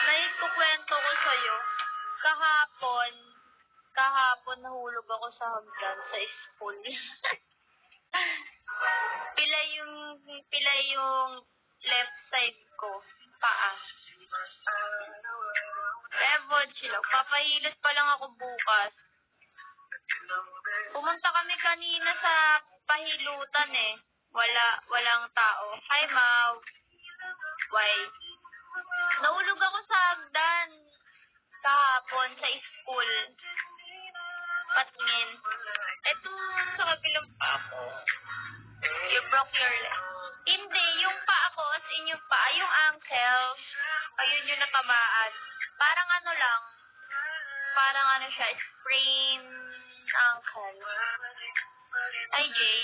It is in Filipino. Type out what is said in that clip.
Naikukwento ko sa'yo. Kahapon nahulog ako sa hagdan sa school. pila yung left side ko, paa. Ewan sila. Papahilot pa lang ako bukas. Pumunta kami kanina sa pahilutan eh. Walang tao. Hi, Mau. Why? Nahulog ako sa hagdan kahapon sa school. Patngin. Ito sa kabilang paa ko. You broke your leg. Hindi, yung paa ko, as in yung paa, yung ankle, ayun yung natamaan. Parang siya, sprain ankle. Ay, Jay.